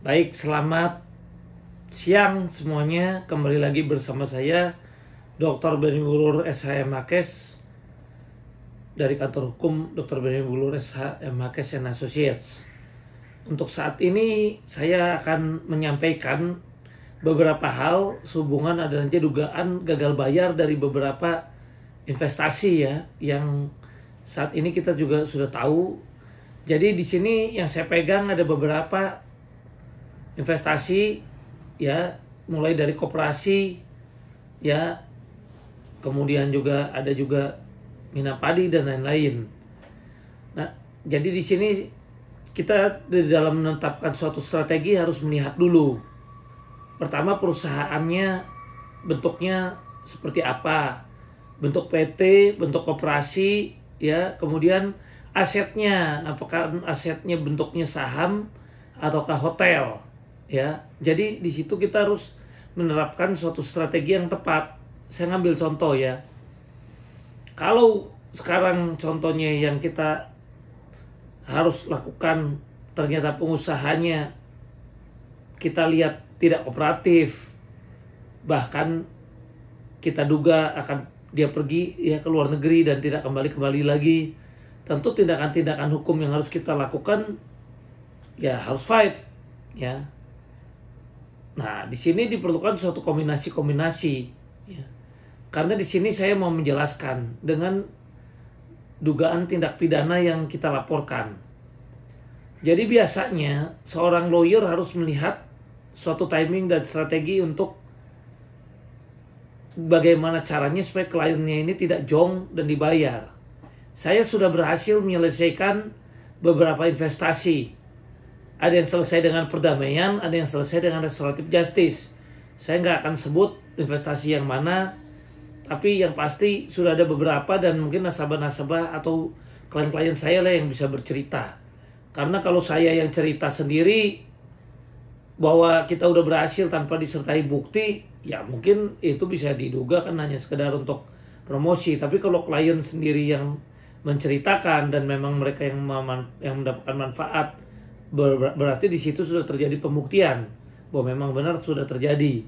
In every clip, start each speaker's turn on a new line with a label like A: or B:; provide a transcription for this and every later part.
A: Baik, selamat siang semuanya. Kembali lagi bersama saya, Dr. Benny Wulur SH Makes dari kantor hukum Dr. Benny Wulur SH Makes and Associates. Untuk saat ini saya akan menyampaikan beberapa hal sehubungan adanya dugaan gagal bayar dari beberapa investasi ya, yang saat ini kita juga sudah tahu. Jadi di sini yang saya pegang ada beberapa investasi ya, mulai dari koperasi ya, kemudian juga ada juga mina padi dan lain-lain. Nah, jadi di sini kita di dalam menetapkan suatu strategi harus melihat dulu. Pertama, perusahaannya bentuknya seperti apa? Bentuk PT, bentuk koperasi ya, kemudian asetnya, apakah asetnya bentuknya saham ataukah hotel? Ya, jadi di situ kita harus menerapkan suatu strategi yang tepat. Saya ngambil contoh ya. Kalau sekarang contohnya yang kita harus lakukan ternyata pengusahanya kita lihat tidak kooperatif, bahkan kita duga akan dia pergi ya ke luar negeri dan tidak kembali lagi. Tentu tindakan-tindakan hukum yang harus kita lakukan ya harus fight ya. Nah, di sini diperlukan suatu kombinasi ya. Karena di sini saya mau menjelaskan dengan dugaan tindak pidana yang kita laporkan. Jadi biasanya seorang lawyer harus melihat suatu timing dan strategi untuk bagaimana caranya supaya kliennya ini tidak jong dan dibayar. Saya sudah berhasil menyelesaikan beberapa investasi. Ada yang selesai dengan perdamaian, ada yang selesai dengan restoratif justice. Saya nggak akan sebut investasi yang mana, tapi yang pasti sudah ada beberapa dan mungkin nasabah-nasabah atau klien-klien saya lah yang bisa bercerita. Karena kalau saya yang cerita sendiri bahwa kita udah berhasil tanpa disertai bukti, ya mungkin itu bisa diduga kan hanya sekedar untuk promosi. Tapi kalau klien sendiri yang menceritakan dan memang mereka yang mendapatkan manfaat, berarti di situ sudah terjadi pembuktian bahwa memang benar sudah terjadi.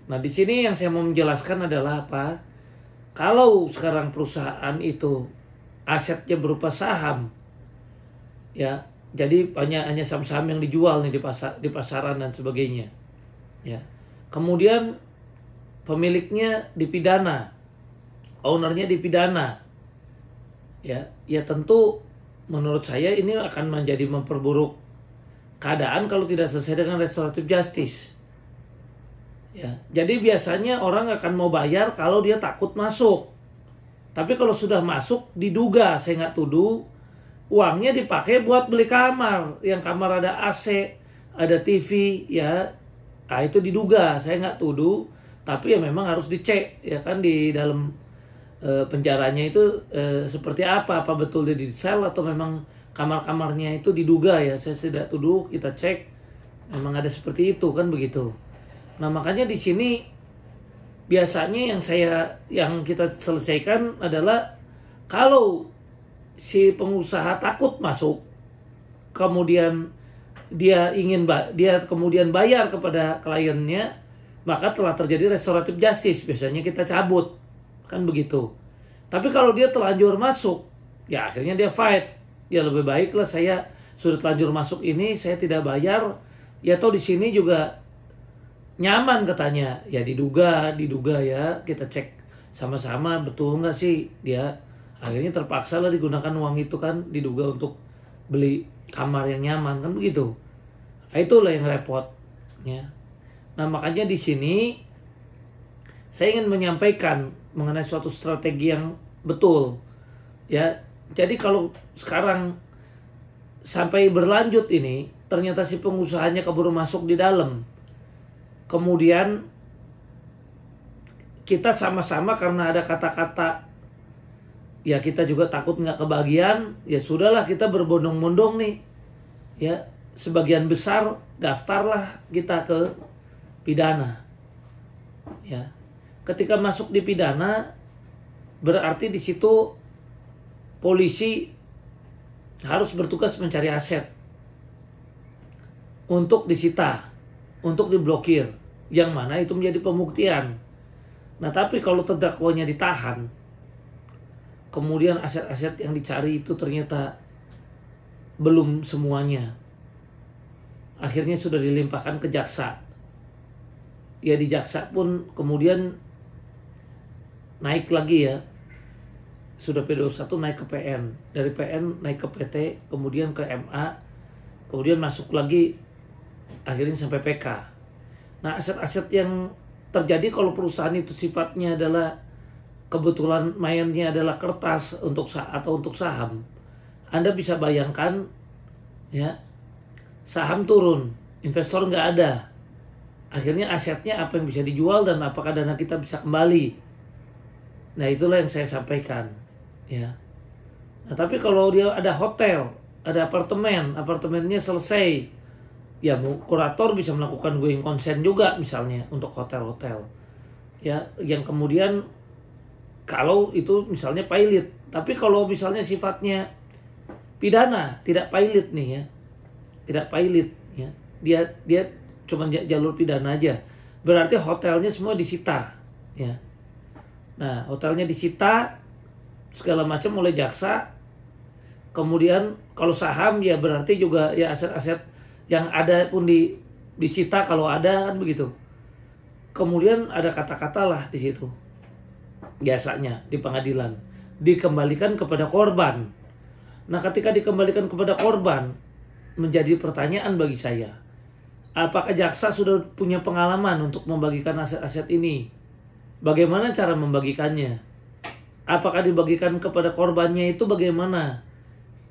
A: Nah, di sini yang saya mau menjelaskan adalah apa? Kalau sekarang perusahaan itu asetnya berupa saham, ya, jadi hanya saham-saham yang dijual nih di pasaran dan sebagainya, ya. Kemudian pemiliknya dipidana, ownernya dipidana, ya tentu menurut saya ini akan menjadi memperburuk keadaan kalau tidak selesai dengan restoratif justice. Ya, jadi biasanya orang akan mau bayar kalau dia takut masuk. Tapi kalau sudah masuk diduga, saya nggak tuduh, uangnya dipakai buat beli kamar, yang kamar ada AC, ada TV, ya, nah itu diduga, saya nggak tuduh, tapi ya memang harus dicek, ya kan di dalam penjaranya itu seperti apa betul dia di sel atau memang kamar-kamarnya itu diduga ya, saya tidak tuduh, kita cek memang ada seperti itu kan begitu. Nah, makanya di sini biasanya yang kita selesaikan adalah kalau si pengusaha takut masuk, kemudian dia kemudian bayar kepada kliennya, maka telah terjadi restoratif justice, biasanya kita cabut kan begitu. Tapi kalau dia telanjur masuk, ya akhirnya dia fight. Ya lebih baiklah saya sudah telanjur masuk ini, saya tidak bayar, ya toh di sini juga nyaman katanya, ya diduga ya, kita cek sama-sama betul nggak sih dia. Akhirnya terpaksa lah digunakan uang itu kan, diduga untuk beli kamar yang nyaman kan begitu. Nah, itulah yang repot ya. Nah, makanya di sini saya ingin menyampaikan mengenai suatu strategi yang betul ya. Jadi kalau sekarang sampai berlanjut ini, ternyata si pengusahanya keburu masuk di dalam. Kemudian kita sama-sama karena ada kata-kata, ya kita juga takut nggak kebagian, ya sudahlah kita berbondong-bondong nih. Ya, sebagian besar daftarlah kita ke pidana. Ya. Ketika masuk di pidana, berarti di situ polisi harus bertugas mencari aset. untuk disita, untuk diblokir, yang mana itu menjadi pembuktian. Nah, tapi kalau terdakwanya ditahan, kemudian aset-aset yang dicari itu ternyata belum semuanya, akhirnya sudah dilimpahkan ke jaksa. Ya, di jaksa pun kemudian naik lagi ya, sudah P21 naik ke PN, dari PN naik ke PT, kemudian ke MA, kemudian masuk lagi, akhirnya sampai PK. Nah, aset-aset yang terjadi kalau perusahaan itu sifatnya adalah kebetulan mainnya adalah kertas atau untuk saham, Anda bisa bayangkan ya, saham turun, investor nggak ada, akhirnya asetnya apa yang bisa dijual dan apakah dana kita bisa kembali. Nah, itulah yang saya sampaikan ya. Nah, tapi kalau dia ada hotel, ada apartemennya selesai, ya kurator bisa melakukan going concern juga misalnya untuk hotel-hotel ya, yang kemudian kalau itu misalnya pilot. Tapi kalau misalnya sifatnya pidana, tidak pilot nih ya, tidak pilot ya, dia cuma jalur pidana aja, berarti hotelnya semua disita ya. Nah, hotelnya disita segala macam oleh jaksa. Kemudian kalau saham ya berarti juga ya aset-aset yang ada pun disita kalau ada, kan begitu. Kemudian ada kata-kata lah di situ. Biasanya di pengadilan dikembalikan kepada korban. Nah, ketika dikembalikan kepada korban, menjadi pertanyaan bagi saya, apakah jaksa sudah punya pengalaman untuk membagikan aset-aset ini? Bagaimana cara membagikannya? Apakah dibagikan kepada korbannya itu bagaimana?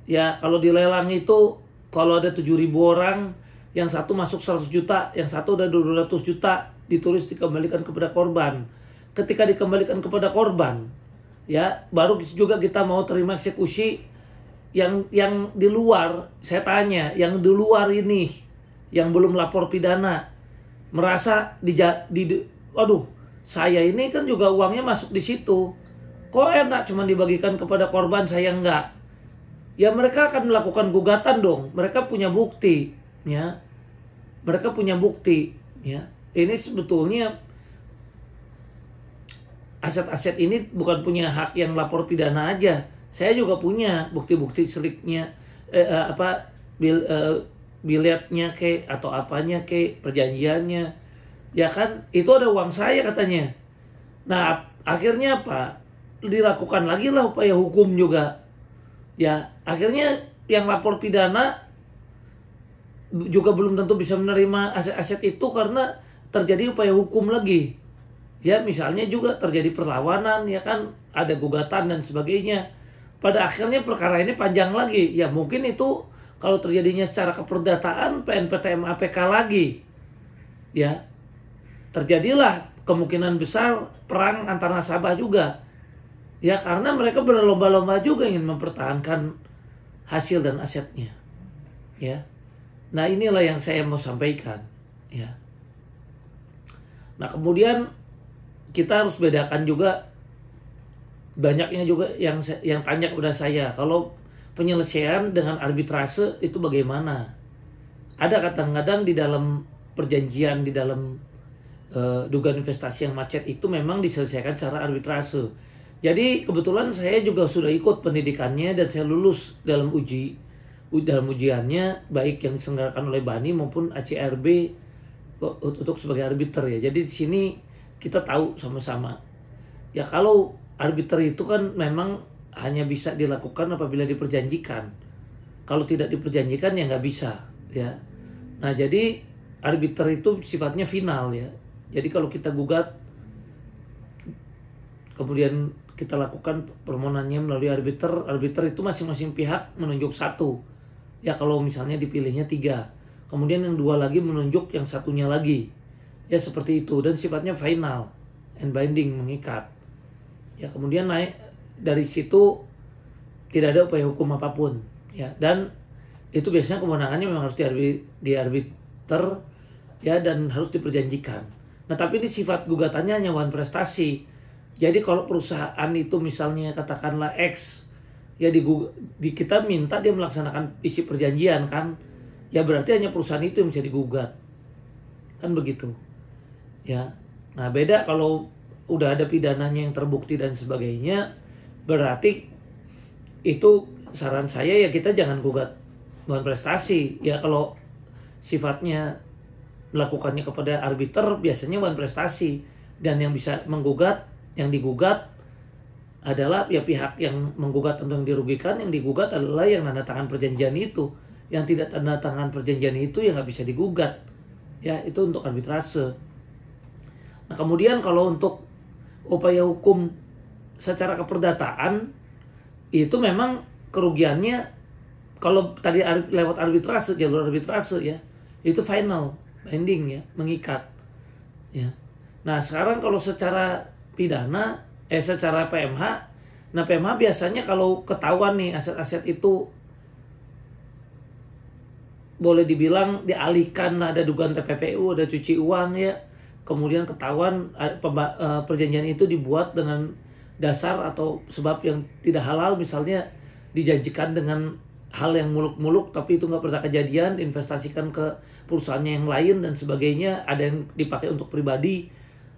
A: Ya, kalau dilelang itu, kalau ada 7.000 orang, yang satu masuk 100 juta, yang satu udah 200 juta, ditulis dikembalikan kepada korban. Ketika dikembalikan kepada korban, ya baru juga kita mau terima eksekusi. Yang di luar, saya tanya, yang di luar ini, yang belum lapor pidana, merasa waduh, saya ini kan juga uangnya masuk di situ, kok enak cuma dibagikan kepada korban, saya enggak. Ya mereka akan melakukan gugatan dong. Mereka punya bukti, ya. Mereka punya bukti, ya. Ini sebetulnya aset-aset ini bukan punya hak yang lapor pidana aja. Saya juga punya bukti-bukti seliknya, biletnya ke atau apanya ke, perjanjiannya. Ya kan, itu ada uang saya katanya. Nah, akhirnya apa? Dilakukan lagi lah upaya hukum juga. Ya, akhirnya yang lapor pidana juga belum tentu bisa menerima aset-aset itu karena terjadi upaya hukum lagi. Ya, misalnya juga terjadi perlawanan, ya kan, ada gugatan dan sebagainya. Pada akhirnya perkara ini panjang lagi. Ya, mungkin itu kalau terjadinya secara keperdataan PNPT MAPK lagi. Ya, terjadilah kemungkinan besar perang antar nasabah juga. Ya, karena mereka berlomba-lomba juga ingin mempertahankan hasil dan asetnya. Ya. Nah, inilah yang saya mau sampaikan, ya. Nah, kemudian kita harus bedakan juga, banyaknya juga yang tanya kepada saya, kalau penyelesaian dengan arbitrase itu bagaimana? Ada kadang-kadang di dalam perjanjian, di dalam dugaan investasi yang macet itu memang diselesaikan secara arbitrase. Jadi kebetulan saya juga sudah ikut pendidikannya dan saya lulus dalam ujiannya, baik yang diselenggarakan oleh BANI maupun ACRB untuk sebagai arbiter ya. Jadi di sini kita tahu sama-sama. Ya, kalau arbiter itu kan memang hanya bisa dilakukan apabila diperjanjikan. Kalau tidak diperjanjikan ya nggak bisa ya. Nah, jadi arbiter itu sifatnya final ya. Jadi kalau kita gugat, kemudian kita lakukan permohonannya melalui arbiter itu masing-masing pihak menunjuk satu. Ya, kalau misalnya dipilihnya 3, kemudian yang 2 lagi menunjuk yang satunya lagi. Ya, seperti itu, dan sifatnya final and binding, mengikat. Ya, kemudian naik dari situ tidak ada upaya hukum apapun. Ya, dan itu biasanya kewenangannya memang harus di arbiter ya, dan harus diperjanjikan. Nah, tapi ini sifat gugatannya hanya wan prestasi. Jadi kalau perusahaan itu misalnya katakanlah X, ya kita minta dia melaksanakan isi perjanjian kan, ya berarti hanya perusahaan itu yang bisa digugat. Kan begitu. Ya. Nah, beda kalau udah ada pidananya yang terbukti dan sebagainya, berarti itu saran saya ya kita jangan gugat bukan prestasi. Ya kalau sifatnya melakukannya kepada arbiter biasanya bukan prestasi, dan yang bisa menggugat, yang digugat adalah ya pihak yang menggugat tentu yang dirugikan, yang digugat adalah yang tanda tangan perjanjian itu. Yang tidak tanda tangan perjanjian itu ya nggak bisa digugat. Ya itu untuk arbitrase. Nah kemudian kalau untuk upaya hukum secara keperdataan itu memang kerugiannya kalau tadi lewat arbitrase, jalur arbitrase ya itu final, binding ya, mengikat. Ya. Nah sekarang kalau secara pidana, secara PMH, nah PMH biasanya kalau ketahuan nih aset-aset itu boleh dibilang dialihkan, ada dugaan TPPU, ada cuci uang ya, kemudian ketahuan perjanjian itu dibuat dengan dasar atau sebab yang tidak halal, misalnya dijanjikan dengan hal yang muluk-muluk tapi itu nggak pernah kejadian, diinvestasikan ke perusahaannya yang lain dan sebagainya, ada yang dipakai untuk pribadi.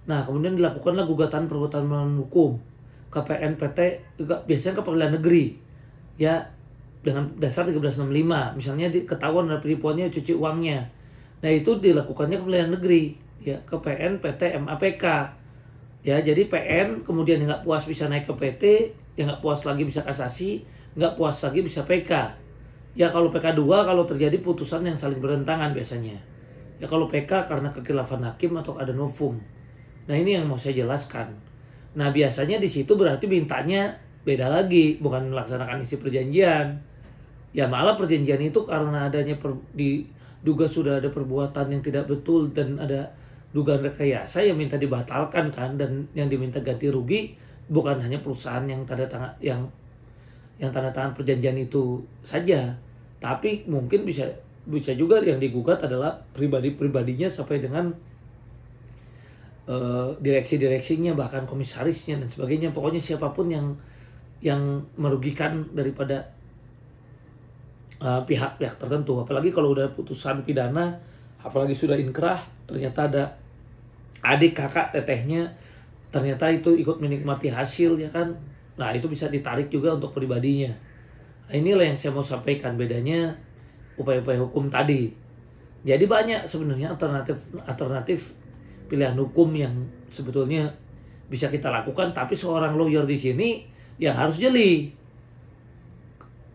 A: Nah kemudian dilakukanlah gugatan perbuatan melawan hukum ke PNPT, biasanya ke pengadilan negeri ya, dengan dasar 1365 misalnya ketahuan ada penipuannya, cuci uangnya. Nah itu dilakukannya ke pengadilan negeri ya, ke PN, PT, MAPK ya. Jadi PN kemudian nggak puas bisa naik ke PT, yang nggak puas lagi bisa kasasi, nggak puas lagi bisa PK ya. Kalau PK 2 kalau terjadi putusan yang saling bertentangan biasanya ya. Kalau PK karena kekhilafan hakim atau ada novum. Nah ini yang mau saya jelaskan. Nah biasanya di situ berarti mintanya beda lagi, bukan melaksanakan isi perjanjian. Ya malah perjanjian itu karena adanya diduga sudah ada perbuatan yang tidak betul dan ada dugaan rekayasa, yang minta dibatalkan kan, dan yang diminta ganti rugi bukan hanya perusahaan yang tanda tangan yang tanda tangan perjanjian itu saja, tapi mungkin bisa juga yang digugat adalah pribadinya sampai dengan direksi-direksinya, bahkan komisarisnya dan sebagainya. Pokoknya siapapun yang merugikan daripada pihak-pihak tertentu. Apalagi kalau udah putusan pidana, apalagi sudah inkrah, ternyata ada adik, kakak, tetehnya ternyata itu ikut menikmati hasil ya kan. Nah itu bisa ditarik juga untuk pribadinya. Nah, inilah yang saya mau sampaikan bedanya upaya-upaya hukum tadi. Jadi banyak sebenarnya alternatif pilihan hukum yang sebetulnya bisa kita lakukan, tapi seorang lawyer di sini ya harus jeli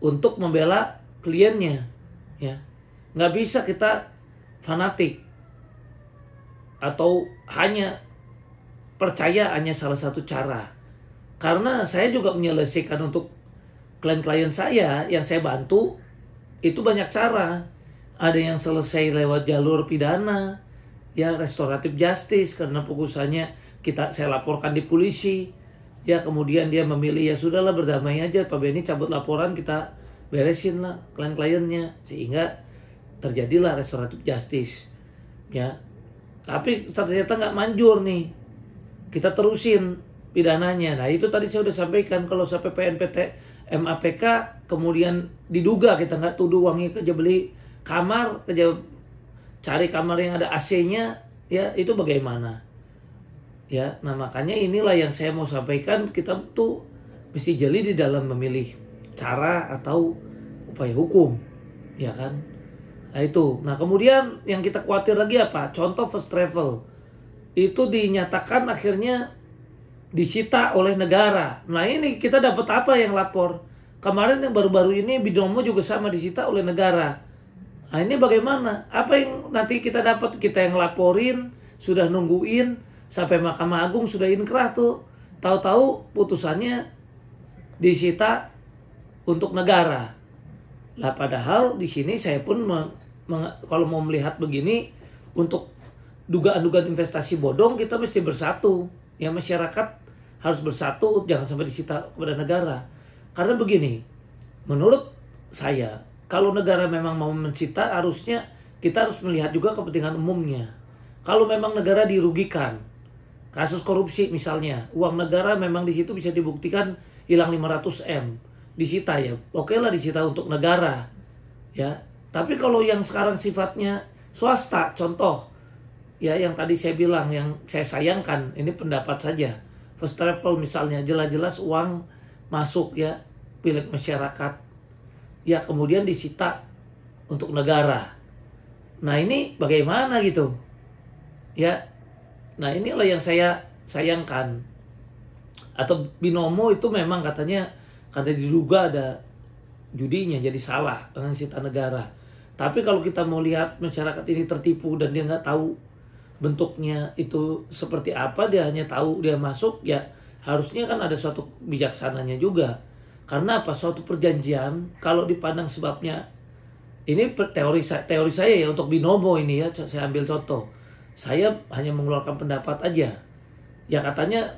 A: untuk membela kliennya ya. Nggak bisa kita fanatik atau hanya percaya hanya salah satu cara. Karena saya juga menyelesaikan untuk klien-klien saya yang saya bantu itu banyak cara. Ada yang selesai lewat jalur pidana ya, restoratif justice, karena pengusahannya saya laporkan di polisi ya, kemudian dia memilih ya sudahlah berdamai aja, Pak Benny cabut laporan, kita beresin lah klien-kliennya, sehingga terjadilah restoratif justice ya. Tapi ternyata nggak manjur nih, kita terusin pidananya. Nah itu tadi saya udah sampaikan, kalau sampai PNPT MAPK kemudian diduga, kita nggak tuduh uangnya kerja beli kamar, kerja cari kamar yang ada AC-nya ya, itu bagaimana ya. Nah makanya inilah yang saya mau sampaikan, kita tuh mesti jeli di dalam memilih cara atau upaya hukum ya kan. Nah itu. Nah kemudian yang kita khawatir lagi apa? Contoh first travel itu dinyatakan akhirnya disita oleh negara. Nah ini kita dapat apa yang lapor? Kemarin yang baru-baru ini Binomo juga sama disita oleh negara. Nah ini bagaimana? Apa yang nanti kita dapat? Kita yang laporin, sudah nungguin sampai Mahkamah Agung sudah inkrah tuh, tahu-tahu putusannya disita untuk negara. Lah padahal di sini saya pun kalau mau melihat begini, untuk dugaan-dugaan investasi bodong kita mesti bersatu. Ya masyarakat harus bersatu, jangan sampai disita kepada negara. Karena begini, menurut saya, kalau negara memang mau mencita, harusnya kita harus melihat juga kepentingan umumnya. Kalau memang negara dirugikan, kasus korupsi misalnya, uang negara memang di situ bisa dibuktikan hilang 500 M, disita ya, oke lah disita untuk negara, ya. Tapi kalau yang sekarang sifatnya swasta, contoh ya yang tadi saya bilang, yang saya sayangkan, ini pendapat saja. First travel misalnya, jelas-jelas uang masuk ya milik masyarakat, ya kemudian disita untuk negara. Nah ini bagaimana gitu ya. Nah inilah yang saya sayangkan. Atau binomo itu memang katanya karena diduga ada judinya jadi salah dengan sita negara. Tapi kalau kita mau lihat masyarakat ini tertipu dan dia nggak tahu bentuknya itu seperti apa, dia hanya tahu dia masuk, ya harusnya kan ada suatu bijaksananya juga. Karena apa? Suatu perjanjian kalau dipandang sebabnya, ini teori saya ya untuk binomo ini ya, saya ambil contoh. Saya hanya mengeluarkan pendapat aja. Ya katanya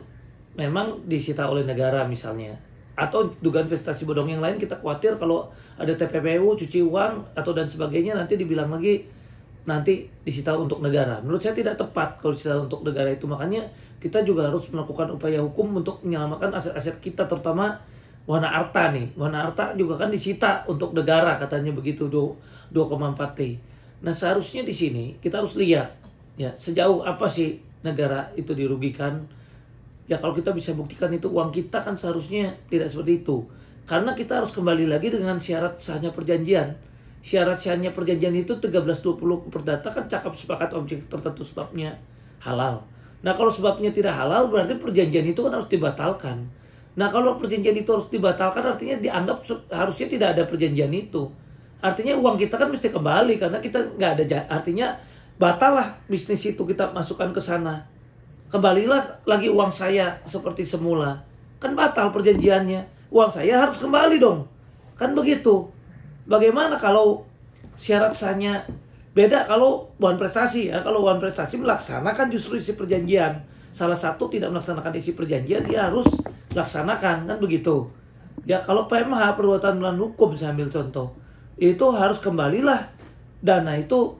A: memang disita oleh negara misalnya. Atau dugaan investasi bodong yang lain, kita khawatir kalau ada TPPU, cuci uang atau dan sebagainya, nanti dibilang lagi nanti disita untuk negara. Menurut saya tidak tepat kalau disita untuk negara itu. Makanya kita juga harus melakukan upaya hukum untuk menyelamatkan aset-aset kita, terutama Wana Arta nih. Wana Arta juga kan disita untuk negara katanya begitu, 2,4 T. Nah seharusnya di sini kita harus lihat ya sejauh apa sih negara itu dirugikan. Ya kalau kita bisa buktikan itu uang kita, kan seharusnya tidak seperti itu. Karena kita harus kembali lagi dengan syarat sahnya perjanjian. Syarat sahnya perjanjian itu 1320 Perdata kan cakap sepakat objek tertentu sebabnya halal. Nah kalau sebabnya tidak halal berarti perjanjian itu kan harus dibatalkan. Nah kalau perjanjian itu harus dibatalkan artinya dianggap harusnya tidak ada perjanjian itu. Artinya uang kita kan mesti kembali karena kita nggak ada, artinya batal lah bisnis itu kita masukkan ke sana. Kembalilah lagi uang saya seperti semula. Kan batal perjanjiannya. Uang saya harus kembali dong. Kan begitu. Bagaimana kalau syarat sahnya beda kalau wan prestasi ya. Kalau wan prestasi melaksanakan justru isi perjanjian. Salah satu tidak melaksanakan isi perjanjian, dia harus laksanakan. Kan begitu. Ya kalau PMH, perbuatan melawan hukum, saya ambil contoh. Itu harus kembalilah dana itu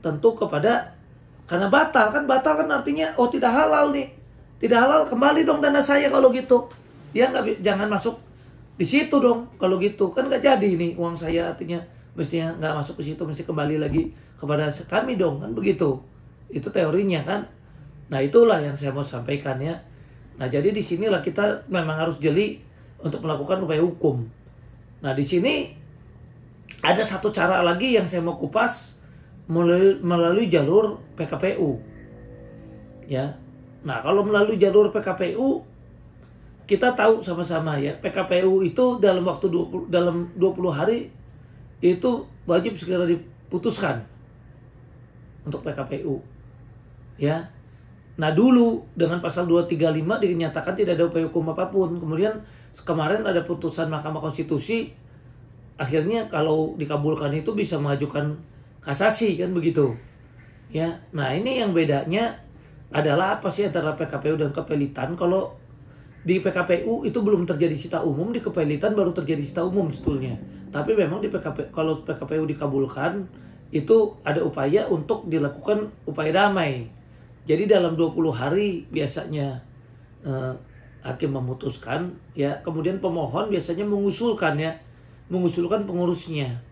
A: tentu kepada, karena batal kan artinya oh tidak halal nih, tidak halal, kembali dong dana saya kalau gitu. Dia jangan masuk di situ dong kalau gitu, kan nggak jadi nih uang saya, artinya mestinya nggak masuk ke situ, mesti kembali lagi kepada kami dong, kan begitu. Itu teorinya kan. Nah itulah yang saya mau sampaikan ya. Nah jadi di sinilah kita memang harus jeli untuk melakukan upaya hukum. Nah di sini ada satu cara lagi yang saya mau kupas melalui jalur PKPU. Ya. Nah, kalau melalui jalur PKPU kita tahu sama-sama ya, PKPU itu dalam waktu 20 hari itu wajib segera diputuskan untuk PKPU. Ya. Nah, dulu dengan pasal 235 dinyatakan tidak ada upaya hukum apapun. Kemudian kemarin ada putusan Mahkamah Konstitusi, akhirnya kalau dikabulkan itu bisa mengajukan kasasi, kan begitu ya. Nah ini yang bedanya adalah apa sih antara PKPU dan kepelitan. Kalau di PKPU itu belum terjadi sita umum, di kepelitan baru terjadi sita umum sebetulnya. Tapi memang di kalau PKPU dikabulkan itu ada upaya untuk dilakukan upaya damai. Jadi dalam 20 hari biasanya hakim memutuskan ya, kemudian pemohon biasanya mengusulkan pengurusnya.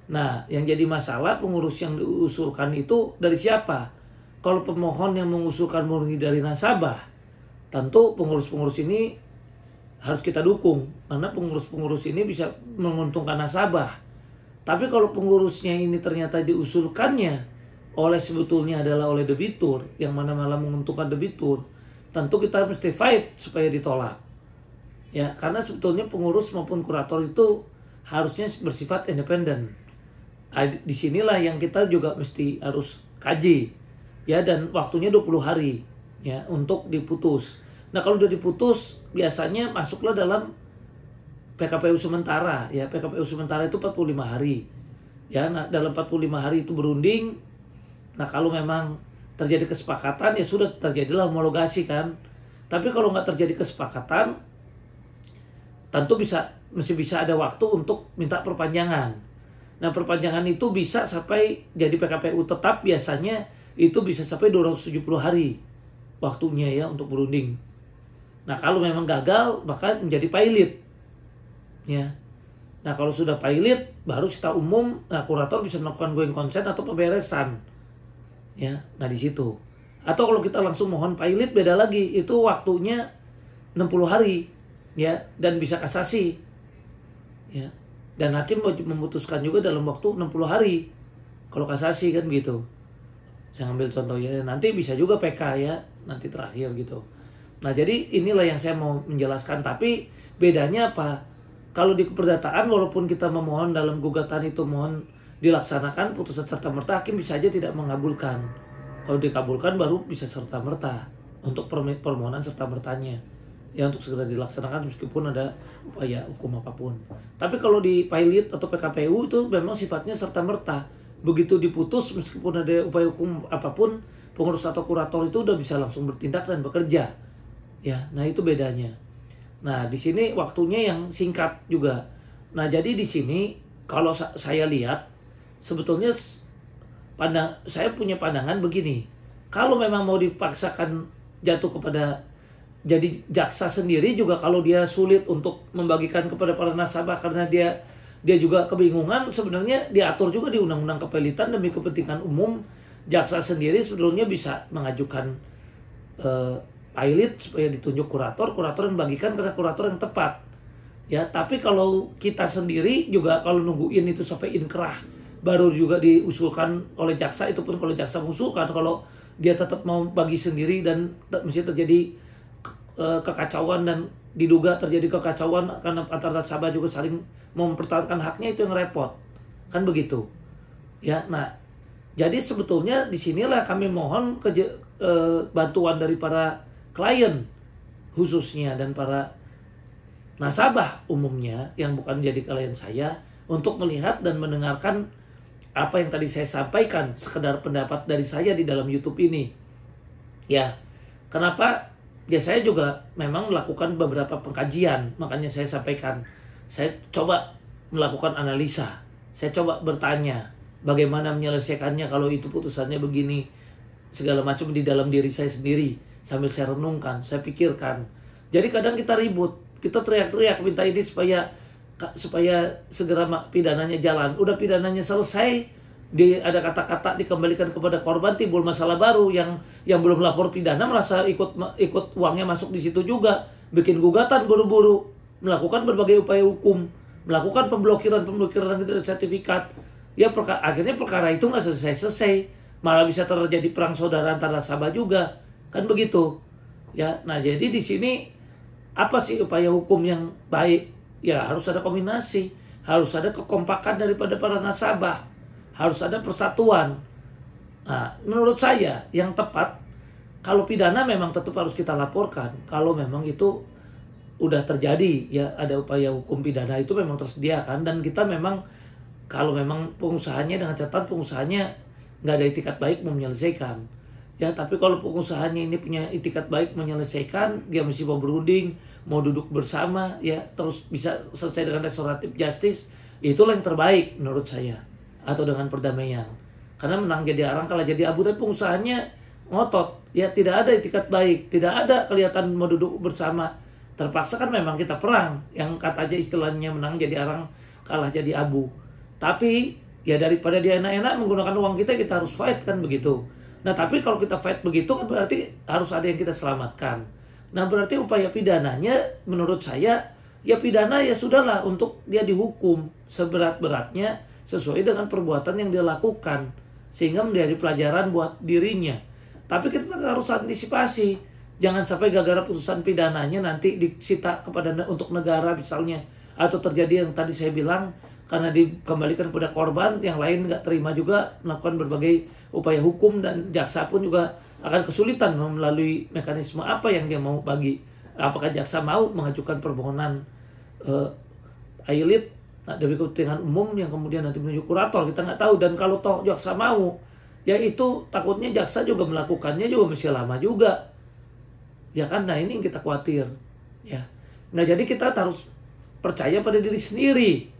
A: Nah, yang jadi masalah pengurus yang diusulkan itu dari siapa? Kalau pemohon yang mengusulkan murni dari nasabah, tentu pengurus-pengurus ini harus kita dukung. Karena pengurus-pengurus ini bisa menguntungkan nasabah. Tapi kalau pengurusnya ini ternyata diusulkannya sebetulnya adalah oleh debitur, yang mana malah menguntungkan debitur, tentu kita mesti fight supaya ditolak. Ya, karena sebetulnya pengurus maupun kurator itu harusnya bersifat independen. Disinilah yang kita juga mesti harus kaji ya, dan waktunya 20 hari ya untuk diputus. Nah kalau udah diputus biasanya masuklah dalam PKPU sementara ya. PKPU sementara itu 45 hari ya. Nah dalam 45 hari itu berunding. Nah kalau memang terjadi kesepakatan ya sudah, terjadilah homologasi kan. Tapi kalau nggak terjadi kesepakatan, tentu mesti bisa ada waktu untuk minta perpanjangan. Nah perpanjangan itu bisa sampai jadi PKPU tetap, biasanya itu bisa sampai 270 hari waktunya ya untuk berunding. Nah kalau memang gagal maka menjadi pilot ya. Nah kalau sudah pilot baru sita umum, nah kurator bisa melakukan going concern atau pemberesan. Ya, nah di situ. Atau kalau kita langsung mohon pilot beda lagi, itu waktunya 60 hari ya, dan bisa kasasi. Ya. Dan hakim memutuskan juga dalam waktu 60 hari. Kalau kasasi kan gitu. Saya ambil contoh ya, nanti bisa juga PK ya, nanti terakhir gitu. Nah, jadi inilah yang saya mau menjelaskan, tapi bedanya apa? Kalau di keperdataan walaupun kita memohon dalam gugatan itu mohon dilaksanakan putusan serta-merta, hakim bisa aja tidak mengabulkan. Kalau dikabulkan baru bisa serta-merta untuk permohonan serta-mertanya. Ya untuk segera dilaksanakan meskipun ada upaya hukum apapun. Tapi kalau di pilot atau PKPU itu memang sifatnya serta-merta. Begitu diputus meskipun ada upaya hukum apapun, pengurus atau kurator itu udah bisa langsung bertindak dan bekerja. Ya, nah itu bedanya. Nah, di sini waktunya yang singkat juga. Nah, jadi di sini kalau saya lihat sebetulnya saya punya pandangan begini. Kalau memang mau dipaksakan jatuh kepada jadi jaksa sendiri juga, kalau dia sulit untuk membagikan kepada para nasabah karena dia juga kebingungan, sebenarnya diatur juga di Undang-Undang Kepelitan demi kepentingan umum. Jaksa sendiri sebetulnya bisa mengajukan pilot supaya ditunjuk kurator yang bagikan kepada kurator yang tepat. Ya, tapi kalau kita sendiri juga kalau nungguin itu sampai inkrah baru juga diusulkan oleh jaksa, itu pun kalau jaksa mengusulkan, kalau dia tetap mau bagi sendiri dan mesti terjadi kekacauan dan diduga terjadi kekacauan karena antara nasabah juga saling mempertahankan haknya, itu yang repot. Kan begitu. Ya, nah, jadi sebetulnya disinilah kami mohon bantuan dari para klien khususnya dan para nasabah umumnya yang bukan jadi klien saya untuk melihat dan mendengarkan apa yang tadi saya sampaikan, sekedar pendapat dari saya di dalam YouTube ini. Ya, kenapa? Ya saya juga memang melakukan beberapa pengkajian, makanya saya sampaikan. Saya coba melakukan analisa, saya coba bertanya bagaimana menyelesaikannya kalau itu putusannya begini, segala macam di dalam diri saya sendiri. Sambil saya renungkan, saya pikirkan. Jadi kadang kita ribut, kita teriak-teriak minta ini supaya segera pidananya jalan. Udah pidananya selesai, ada kata-kata dikembalikan kepada korban, timbul masalah baru. Yang belum lapor pidana merasa ikut uangnya masuk di situ juga, bikin gugatan buru-buru, melakukan berbagai upaya hukum, melakukan pemblokiran sertifikat. Ya akhirnya perkara itu nggak selesai, malah bisa terjadi perang saudara antara nasabah juga. Kan begitu. Ya, nah jadi di sini apa sih upaya hukum yang baik? Ya harus ada kombinasi, harus ada kekompakan daripada para nasabah, harus ada persatuan. Nah, menurut saya yang tepat, kalau pidana memang tetap harus kita laporkan. Kalau memang itu udah terjadi, ya ada upaya hukum pidana itu memang tersedia kan, dan kita memang kalau memang pengusahanya dengan catatan pengusahanya nggak ada itikat baik mau menyelesaikan. Ya, tapi kalau pengusahanya ini punya itikat baik menyelesaikan, dia mesti mau berunding, mau duduk bersama, ya terus bisa selesai dengan restoratif justice, itulah yang terbaik menurut saya. Atau dengan perdamaian. Karena menang jadi arang, kalah jadi abu, tapi pengusahanya ngotot, ya tidak ada itikat baik, tidak ada kelihatan mau duduk bersama. Terpaksa kan memang kita perang, yang kata aja istilahnya menang jadi arang, kalah jadi abu. Tapi ya daripada dia enak-enak menggunakan uang kita harus fight kan begitu. Nah, tapi kalau kita fight begitu kan berarti harus ada yang kita selamatkan. Nah, berarti upaya pidananya menurut saya, ya pidana ya sudahlah untuk dia dihukum seberat-beratnya sesuai dengan perbuatan yang dia lakukan. Sehingga menjadi pelajaran buat dirinya. Tapi kita harus antisipasi. Jangan sampai gara-gara putusan pidananya nanti disita untuk negara misalnya. Atau terjadi yang tadi saya bilang, karena dikembalikan kepada korban, yang lain nggak terima juga, melakukan berbagai upaya hukum, dan jaksa pun juga akan kesulitan melalui mekanisme apa yang dia mau bagi. Apakah jaksa mau mengajukan permohonan pilot demi kepentingan umum yang kemudian nanti menunjuk kurator, kita nggak tahu. Dan kalau toh jaksa mau, ya itu takutnya jaksa juga melakukannya juga mesti lama juga. Ya kan, nah ini yang kita khawatir. Ya, nah jadi kita harus percaya pada diri sendiri.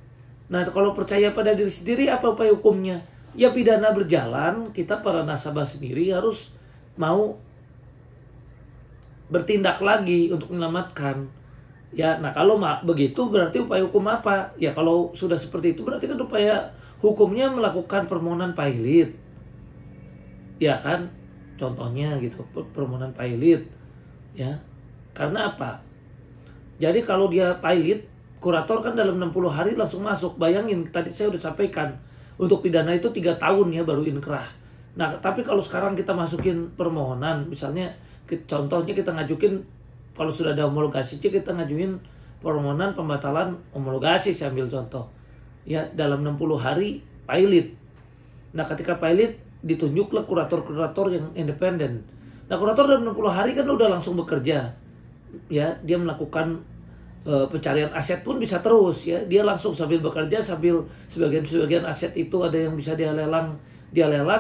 A: Nah, kalau percaya pada diri sendiri, apa upaya hukumnya? Ya pidana berjalan, kita para nasabah sendiri harus mau bertindak lagi untuk menyelamatkan. Ya, nah kalau begitu berarti upaya hukum apa? Ya kalau sudah seperti itu berarti kan upaya hukumnya melakukan permohonan pilot. Ya kan? Contohnya gitu, permohonan pilot. Ya. Karena apa? Jadi kalau dia pilot, kurator kan dalam 60 hari langsung masuk. Bayangin, tadi saya udah sampaikan, untuk pidana itu 3 tahun ya baru inkrah. Nah, tapi kalau sekarang kita masukin permohonan, misalnya contohnya kita ngajukin, kalau sudah ada homologasi, kita ngajuin permohonan pembatalan homologasi, saya ambil contoh. Ya, dalam 60 hari pilot. Nah, ketika pilot ditunjuklah kurator-kurator yang independen. Nah, kurator dalam 60 hari kan udah langsung bekerja. Ya, dia melakukan pencarian aset pun bisa terus ya. Dia langsung sambil bekerja, sambil sebagian aset itu ada yang bisa dia lelang,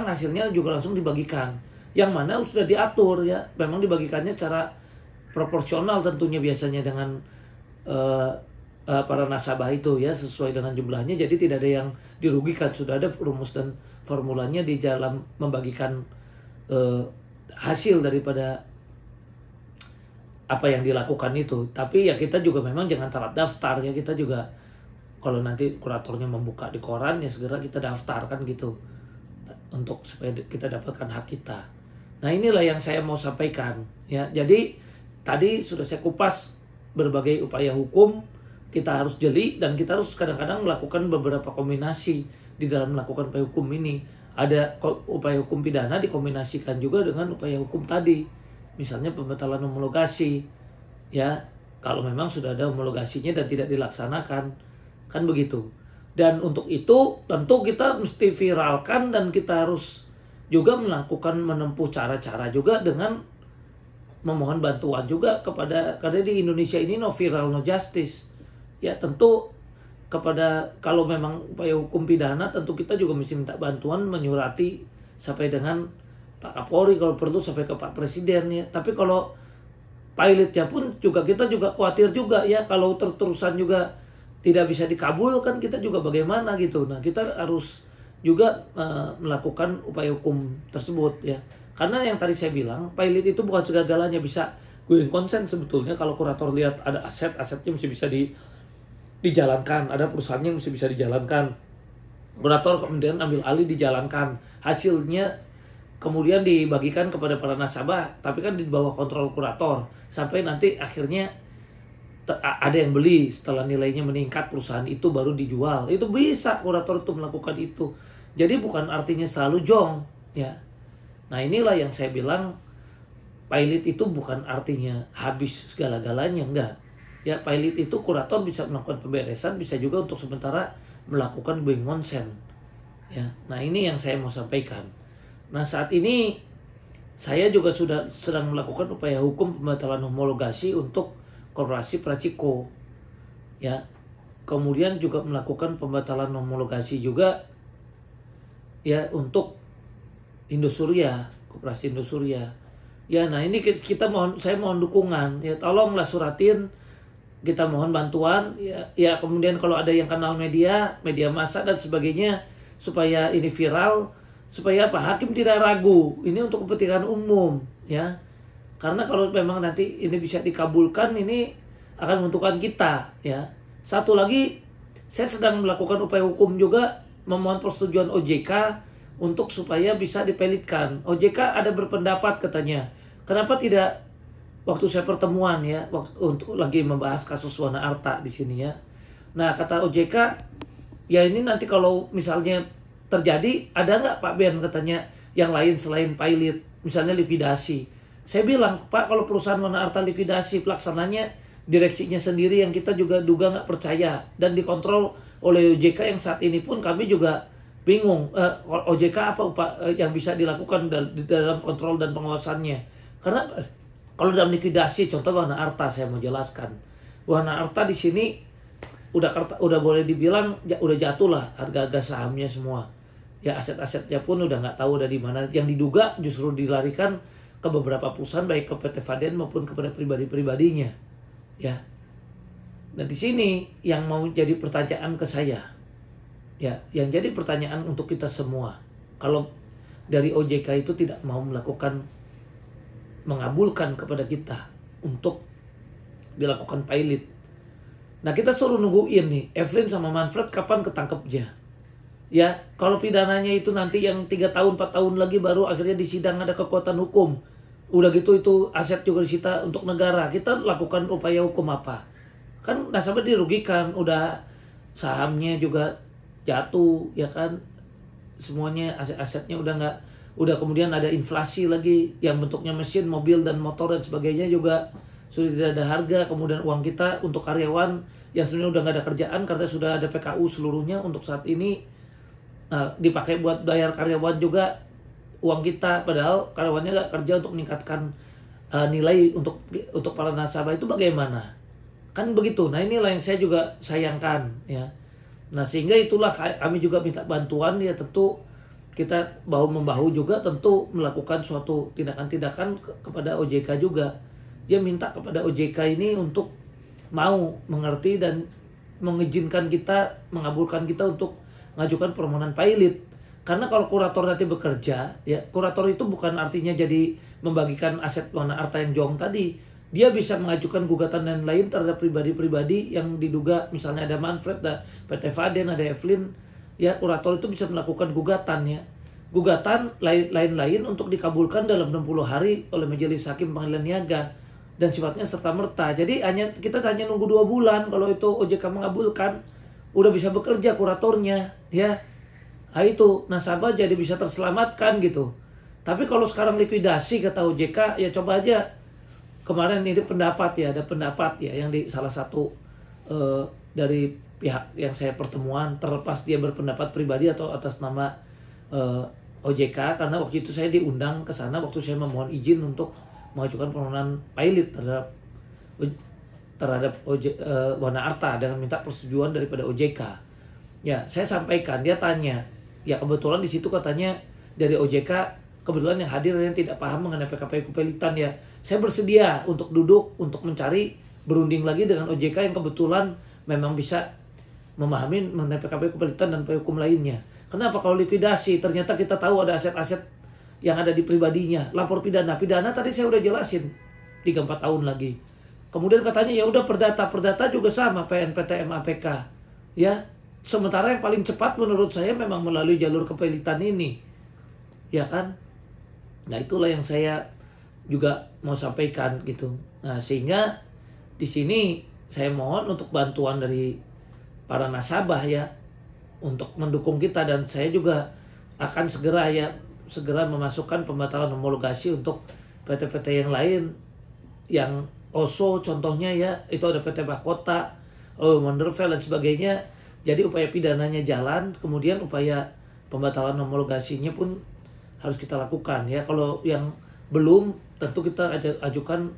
A: hasilnya juga langsung dibagikan. Yang mana sudah diatur ya. Memang dibagikannya secara proporsional tentunya biasanya dengan para nasabah itu ya, sesuai dengan jumlahnya. Jadi tidak ada yang dirugikan. Sudah ada rumus dan formulanya di dalam membagikan hasil daripada apa yang dilakukan itu. Tapi ya kita juga memang jangan telat daftar ya. Kita juga kalau nanti kuratornya membuka di koran ya segera kita daftar kan gitu, untuk supaya kita dapatkan hak kita. Nah, inilah yang saya mau sampaikan ya. Jadi tadi sudah saya kupas berbagai upaya hukum. Kita harus jeli dan kita harus kadang-kadang melakukan beberapa kombinasi di dalam melakukan upaya hukum ini. Ada upaya hukum pidana dikombinasikan juga dengan upaya hukum tadi. Misalnya pembatalan homologasi, ya kalau memang sudah ada homologasinya dan tidak dilaksanakan, kan begitu. Dan untuk itu tentu kita mesti viralkan dan kita harus juga menempuh cara-cara juga dengan memohon bantuan juga kepada, karena di Indonesia ini no viral no justice. Ya tentu kepada, kalau memang upaya hukum pidana tentu kita juga mesti minta bantuan, menyurati sampai dengan Pak Kapolri, kalau perlu sampai ke Pak Presiden ya. Tapi kalau pilotnya pun juga kita juga khawatir juga ya, kalau terus-terusan juga tidak bisa dikabulkan, kita juga bagaimana gitu. Nah, kita harus juga melakukan upaya hukum tersebut ya. Karena yang tadi saya bilang, pilot itu bukan segala-galanya. Bisa going concern sebetulnya. Kalau kurator lihat ada asetnya mesti bisa dijalankan, ada perusahaannya mesti bisa dijalankan. Kurator kemudian ambil alih, dijalankan. Hasilnya kemudian dibagikan kepada para nasabah, tapi kan di bawah kontrol kurator. Sampai nanti akhirnya ada yang beli, setelah nilainya meningkat perusahaan itu baru dijual. Itu bisa kurator itu melakukan itu. Jadi bukan artinya selalu jong ya. Nah, inilah yang saya bilang, pilot itu bukan artinya habis segala-galanya, enggak. Ya, pilot itu kurator bisa melakukan pemberesan, bisa juga untuk sementara melakukan going concern. Ya. Nah, ini yang saya mau sampaikan. Nah, saat ini saya juga sudah sedang melakukan upaya hukum pembatalan homologasi untuk Koperasi Praciko. Ya. Kemudian juga melakukan pembatalan homologasi juga ya untuk Indosuria, Koperasi Indosuria. Ya, nah ini saya mohon dukungan. Ya, tolonglah suratin, kita mohon bantuan ya, kemudian kalau ada yang kenal media massa dan sebagainya, supaya ini viral. Supaya apa? Hakim tidak ragu. Ini untuk kepentingan umum ya. Karena kalau memang nanti ini bisa dikabulkan, ini akan menguntungkan kita ya. Satu lagi, saya sedang melakukan upaya hukum juga, memohon persetujuan OJK untuk supaya bisa dipilotkan. OJK ada berpendapat katanya, kenapa tidak waktu saya pertemuan ya, untuk lagi membahas kasus Wana Arta di sini ya. Nah, kata OJK, ya ini nanti kalau misalnya terjadi, ada nggak Pak Ben katanya yang lain selain pilot, misalnya likuidasi. Saya bilang, Pak, kalau perusahaan Wana Arta likuidasi, pelaksananya direksinya sendiri yang kita juga duga nggak percaya dan dikontrol oleh OJK, yang saat ini pun kami juga bingung OJK apa yang bisa dilakukan di dalam kontrol dan pengawasannya. Karena kalau dalam likuidasi, contoh Wana Arta, saya mau jelaskan, Wana Arta di sini udah boleh dibilang udah jatuh lah harga sahamnya semua. Ya, aset-asetnya pun udah nggak tahu dari mana. Yang diduga justru dilarikan ke beberapa perusahaan, baik ke PT Faden maupun kepada pribadi-pribadinya. Ya. Nah, di sini yang mau jadi pertanyaan ke saya. Ya, yang jadi pertanyaan untuk kita semua. Kalau dari OJK itu tidak mau mengabulkan kepada kita untuk dilakukan pilot, Nah kita suruh nungguin nih, Evelyn sama Manfred kapan ketangkepnya. Ya, kalau pidananya itu nanti yang 3 tahun, 4 tahun lagi baru akhirnya di sidang ada kekuatan hukum. Udah gitu itu aset juga disita untuk negara. Kita lakukan upaya hukum apa? Kan nasabah dirugikan, udah sahamnya juga jatuh, ya kan? Semuanya aset-asetnya udah kemudian ada inflasi lagi yang bentuknya mesin, mobil dan motor dan sebagainya juga sudah tidak ada harga. Kemudian uang kita untuk karyawan yang sebenarnya udah nggak ada kerjaan karena sudah ada PKU seluruhnya untuk saat ini. Nah, dipakai buat bayar karyawan juga uang kita, padahal karyawannya nggak kerja untuk meningkatkan nilai untuk para nasabah, itu bagaimana? Kan begitu. Nah inilah yang saya juga sayangkan ya. Nah sehingga itulah kami juga minta bantuan ya, tentu kita bahu membahu juga tentu melakukan suatu tindakan-tindakan kepada OJK juga. Dia minta kepada OJK ini untuk mau mengerti dan mengizinkan kita, mengabulkan kita untuk mengajukan permohonan pilot. Karena kalau kurator nanti bekerja, ya kurator itu bukan artinya jadi membagikan aset warna harta yang jong tadi. Dia bisa mengajukan gugatan dan lain terhadap pribadi-pribadi yang diduga, misalnya ada Manfred, ada PT Faden, ada Evelyn. Ya kurator itu bisa melakukan gugatan ya. Gugatan lain-lain untuk dikabulkan dalam 60 hari oleh Majelis Hakim Pengadilan Niaga dan sifatnya serta-merta. Jadi kita hanya nunggu 2 bulan kalau itu OJK mengabulkan, udah bisa bekerja kuratornya ya. Nah itu nasabah jadi bisa terselamatkan gitu. Tapi kalau sekarang likuidasi kata OJK, ya coba aja kemarin ini pendapat ya, ada pendapat ya yang di salah satu dari pihak yang saya pertemuan, terlepas dia berpendapat pribadi atau atas nama OJK, karena waktu itu saya diundang ke sana waktu saya memohon izin untuk mengajukan permohonan pilot terhadap Wana Arta dengan minta persetujuan daripada OJK. Ya, saya sampaikan, dia tanya, ya kebetulan di situ katanya dari OJK kebetulan yang hadir yang tidak paham mengenai PKPU Kepelitan ya. Saya bersedia untuk duduk untuk mencari berunding lagi dengan OJK yang kebetulan memang bisa memahami mengenai PKPU Kepelitan dan hukum lainnya. Kenapa kalau likuidasi ternyata kita tahu ada aset-aset yang ada di pribadinya, lapor pidana tadi saya udah jelasin 3-4 tahun lagi. Kemudian katanya ya udah perdata juga sama PNPTM APK. Ya, sementara yang paling cepat menurut saya memang melalui jalur kepelitan ini. Ya kan? Nah, itulah yang saya juga mau sampaikan gitu. Nah, sehingga di sini saya mohon untuk bantuan dari para nasabah ya untuk mendukung kita, dan saya juga akan segera memasukkan pembatalan homologasi untuk PT-PT yang lain yang OSO contohnya ya, itu ada PT Mahkota, Wonderfell dan sebagainya. Jadi upaya pidananya jalan, kemudian upaya pembatalan homologasinya pun harus kita lakukan ya. Kalau yang belum tentu kita ajukan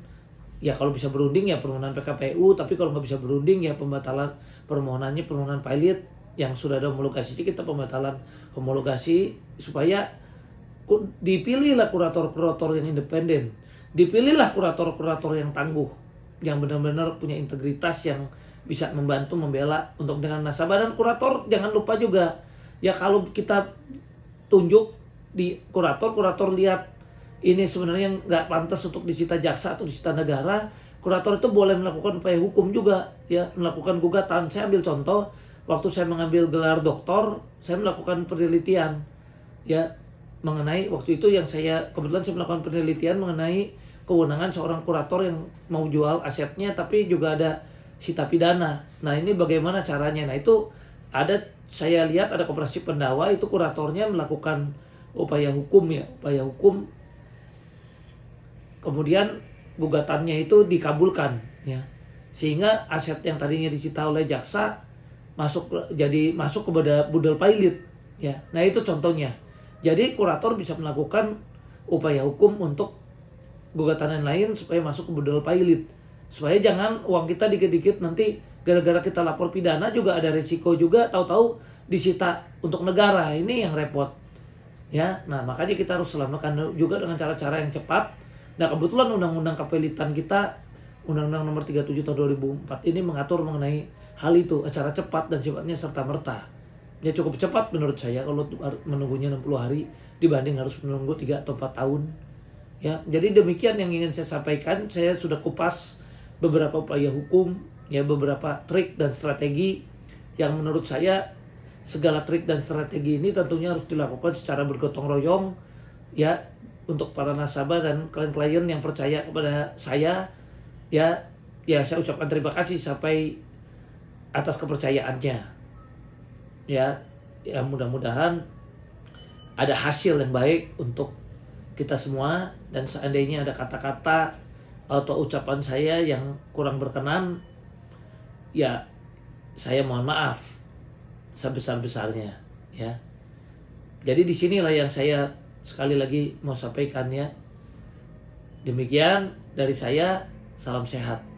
A: ya, kalau bisa berunding ya permohonan PKPU, tapi kalau nggak bisa berunding ya permohonan pilot yang sudah ada homologasinya, kita pembatalan homologasi supaya dipilihlah kurator-kurator yang independen. Dipilihlah kurator-kurator yang tangguh, yang benar-benar punya integritas, yang bisa membantu membela untuk dengan nasabah. Dan kurator jangan lupa juga ya, kalau kita tunjuk di kurator lihat ini sebenarnya nggak pantas untuk disita jaksa atau disita negara, kurator itu boleh melakukan upaya hukum juga ya, melakukan gugatan. Saya ambil contoh waktu saya mengambil gelar doktor, saya melakukan penelitian ya mengenai waktu itu yang kebetulan saya melakukan penelitian mengenai kewenangan seorang kurator yang mau jual asetnya tapi juga ada sita pidana. Nah ini bagaimana caranya? Nah itu saya lihat ada koperasi Pendawa, itu kuratornya melakukan upaya hukum ya, kemudian gugatannya itu dikabulkan ya, sehingga aset yang tadinya disita oleh jaksa masuk kepada budal pilot ya. Nah itu contohnya. Jadi kurator bisa melakukan upaya hukum untuk gugatan yang lain supaya masuk ke budal pilot, supaya jangan uang kita dikit-dikit nanti gara-gara kita lapor pidana juga ada resiko juga, tahu-tahu disita untuk negara. Ini yang repot ya. Nah makanya kita harus selamatkan juga dengan cara-cara yang cepat. Nah kebetulan undang-undang kepelitan kita, Undang-Undang Nomor 37 Tahun 2004 ini mengatur mengenai hal itu, acara cepat dan sifatnya serta-merta. Ya cukup cepat menurut saya kalau menunggunya 60 hari dibanding harus menunggu 3 atau 4 tahun. Ya, jadi demikian yang ingin saya sampaikan. Saya sudah kupas beberapa upaya hukum ya beberapa trik dan strategi yang menurut saya segala trik dan strategi ini tentunya harus dilakukan secara bergotong royong ya, untuk para nasabah dan klien-klien yang percaya kepada saya ya saya ucapkan terima kasih sampai atas kepercayaannya ya. Ya mudah-mudahan ada hasil yang baik untuk kita semua, dan seandainya ada kata-kata atau ucapan saya yang kurang berkenan ya saya mohon maaf sebesar-besarnya ya. Jadi disinilah yang saya sekali lagi mau sampaikan ya. Demikian dari saya, salam sehat.